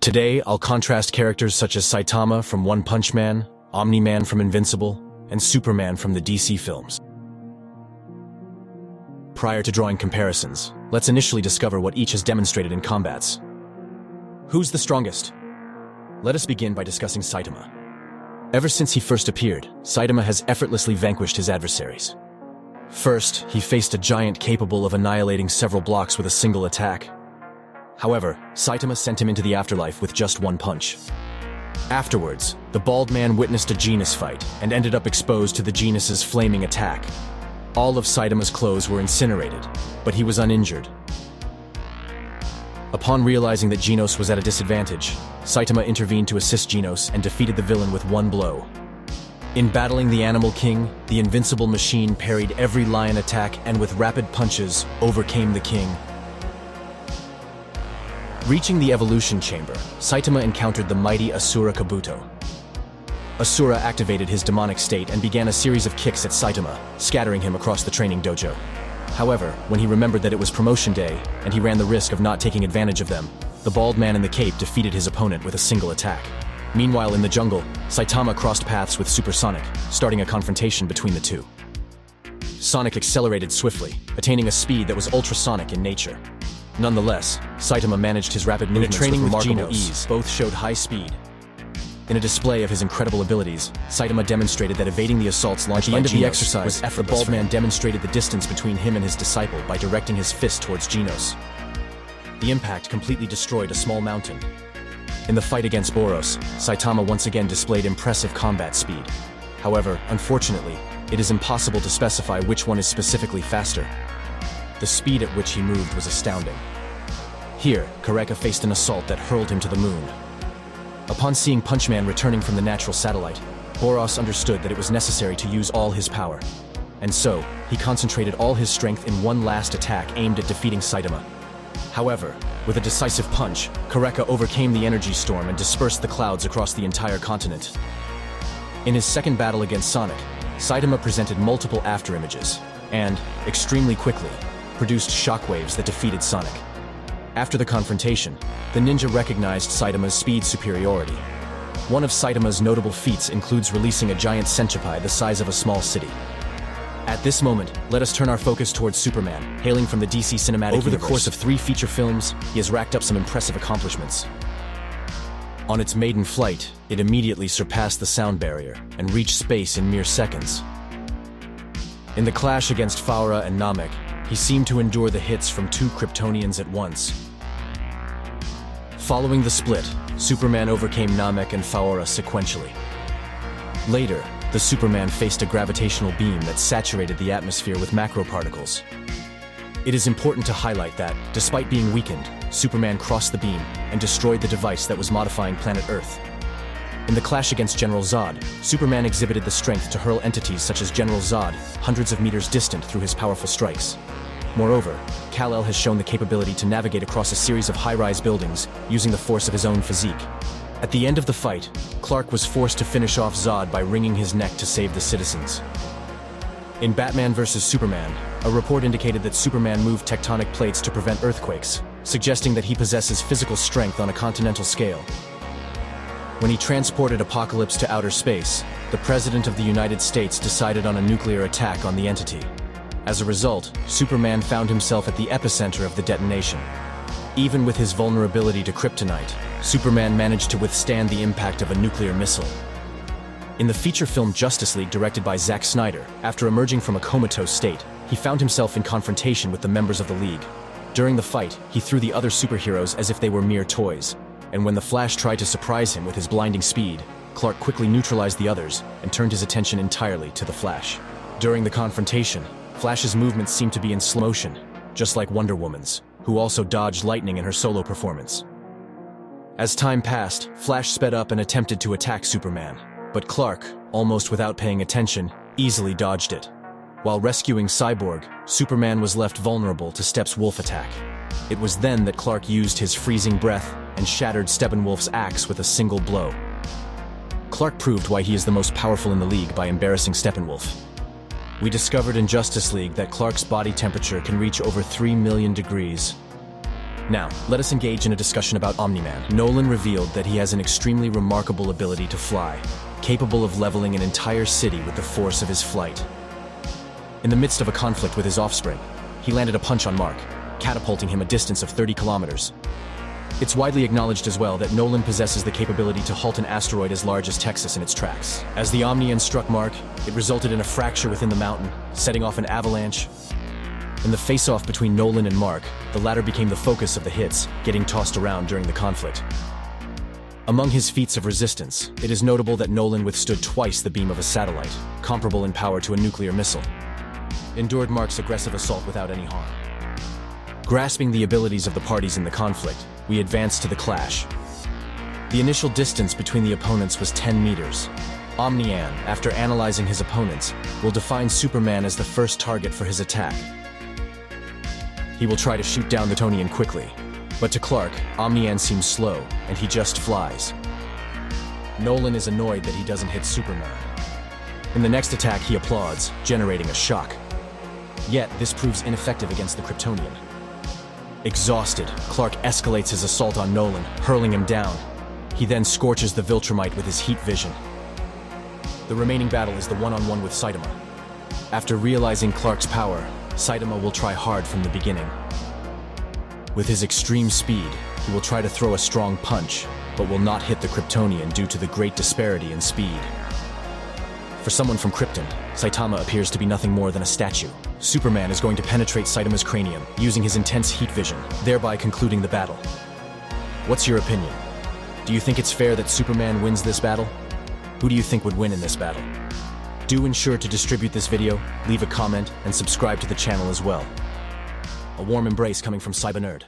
Today, I'll contrast characters such as Saitama from One Punch Man, Omni-Man from Invincible, and Superman from the DC films. Prior to drawing comparisons, let's initially discover what each has demonstrated in combats. Who's the strongest? Let us begin by discussing Saitama. Ever since he first appeared, Saitama has effortlessly vanquished his adversaries. First, he faced a giant capable of annihilating several blocks with a single attack. However, Saitama sent him into the afterlife with just one punch. Afterwards, the bald man witnessed a genus fight and ended up exposed to the genus's flaming attack. All of Saitama's clothes were incinerated, but he was uninjured. Upon realizing that Genos was at a disadvantage, Saitama intervened to assist Genos and defeated the villain with one blow. In battling the Animal King, the invincible machine parried every lion attack and with rapid punches overcame the king. Reaching the evolution chamber, Saitama encountered the mighty Asura Kabuto. Asura activated his demonic state and began a series of kicks at Saitama, scattering him across the training dojo. However, when he remembered that it was promotion day and he ran the risk of not taking advantage of them, the bald man in the cape defeated his opponent with a single attack. Meanwhile, in the jungle, Saitama crossed paths with Super Sonic, starting a confrontation between the two. Sonic accelerated swiftly, attaining a speed that was ultrasonic in nature. Nonetheless, Saitama managed his rapid movements with remarkable ease. Both showed high speed. In a display of his incredible abilities, Saitama demonstrated that evading the assaults launched by Genos was effortless. At the end of the exercise, the bald man demonstrated the distance between him and his disciple by directing his fist towards Genos. The impact completely destroyed a small mountain. In the fight against Boros, Saitama once again displayed impressive combat speed. However, unfortunately, it is impossible to specify which one is specifically faster. The speed at which he moved was astounding. Here, Kareka faced an assault that hurled him to the moon. Upon seeing Punch-Man returning from the natural satellite, Boros understood that it was necessary to use all his power. And so, he concentrated all his strength in one last attack aimed at defeating Saitama. However, with a decisive punch, Kareka overcame the energy storm and dispersed the clouds across the entire continent. In his second battle against Sonic, Saitama presented multiple afterimages, and, extremely quickly, produced shockwaves that defeated Sonic. After the confrontation, the ninja recognized Saitama's speed superiority. One of Saitama's notable feats includes releasing a giant centipede the size of a small city. At this moment, let us turn our focus towards Superman, hailing from the DC cinematic universe. Over the course of 3 feature films, he has racked up some impressive accomplishments. On its maiden flight, it immediately surpassed the sound barrier and reached space in mere seconds. In the clash against Faora and Namek, he seemed to endure the hits from 2 Kryptonians at once. Following the split, Superman overcame Namek and Faora sequentially. Later, the Superman faced a gravitational beam that saturated the atmosphere with macroparticles. It is important to highlight that, despite being weakened, Superman crossed the beam and destroyed the device that was modifying planet Earth. In the clash against General Zod, Superman exhibited the strength to hurl entities such as General Zod hundreds of meters distant through his powerful strikes. Moreover, Kal-El has shown the capability to navigate across a series of high-rise buildings using the force of his own physique. At the end of the fight, Clark was forced to finish off Zod by wringing his neck to save the citizens. In Batman vs. Superman, a report indicated that Superman moved tectonic plates to prevent earthquakes, suggesting that he possesses physical strength on a continental scale. When he transported Apocalypse to outer space, the President of the United States decided on a nuclear attack on the entity. As a result, Superman found himself at the epicenter of the detonation. Even with his vulnerability to kryptonite, Superman managed to withstand the impact of a nuclear missile. In the feature film Justice League directed by Zack Snyder, after emerging from a comatose state, he found himself in confrontation with the members of the League. During the fight, he threw the other superheroes as if they were mere toys. And when the Flash tried to surprise him with his blinding speed, Clark quickly neutralized the others and turned his attention entirely to the Flash. During the confrontation, Flash's movements seemed to be in slow motion, just like Wonder Woman's, who also dodged lightning in her solo performance. As time passed, Flash sped up and attempted to attack Superman, but Clark, almost without paying attention, easily dodged it. While rescuing Cyborg, Superman was left vulnerable to Steppenwolf's attack. It was then that Clark used his freezing breath and shattered Steppenwolf's axe with a single blow. Clark proved why he is the most powerful in the League by embarrassing Steppenwolf. We discovered in Justice League that Clark's body temperature can reach over 3 million degrees. Now, let us engage in a discussion about Omni-Man. Nolan revealed that he has an extremely remarkable ability to fly, capable of leveling an entire city with the force of his flight. In the midst of a conflict with his offspring, he landed a punch on Mark, catapulting him a distance of 30 kilometers. It's widely acknowledged as well that Nolan possesses the capability to halt an asteroid as large as Texas in its tracks. As the Omni-Man struck Mark, it resulted in a fracture within the mountain, setting off an avalanche. In the face-off between Nolan and Mark, the latter became the focus of the hits, getting tossed around during the conflict. Among his feats of resistance, it is notable that Nolan withstood twice the beam of a satellite, comparable in power to a nuclear missile, endured Mark's aggressive assault without any harm. Grasping the abilities of the parties in the conflict, we advanced to the clash. The initial distance between the opponents was 10 meters. Omni-Man, after analyzing his opponents, will define Superman as the first target for his attack. He will try to shoot down the Kryptonian quickly, but to Clark, Omni-Man seems slow, and he just flies. Nolan is annoyed that he doesn't hit Superman. In the next attack, he applauds, generating a shock. Yet, this proves ineffective against the Kryptonian. Exhausted, Clark escalates his assault on Nolan, hurling him down. He then scorches the Viltrumite with his heat vision. The remaining battle is the one-on-one with Saitama. After realizing Clark's power, Saitama will try hard from the beginning. With his extreme speed, he will try to throw a strong punch, but will not hit the Kryptonian due to the great disparity in speed. For someone from Krypton, Saitama appears to be nothing more than a statue. Superman is going to penetrate Saitama's cranium, using his intense heat vision, thereby concluding the battle. What's your opinion? Do you think it's fair that Superman wins this battle? Who do you think would win in this battle? Do ensure to distribute this video, leave a comment, and subscribe to the channel as well. A warm embrace coming from Cyber Nerd.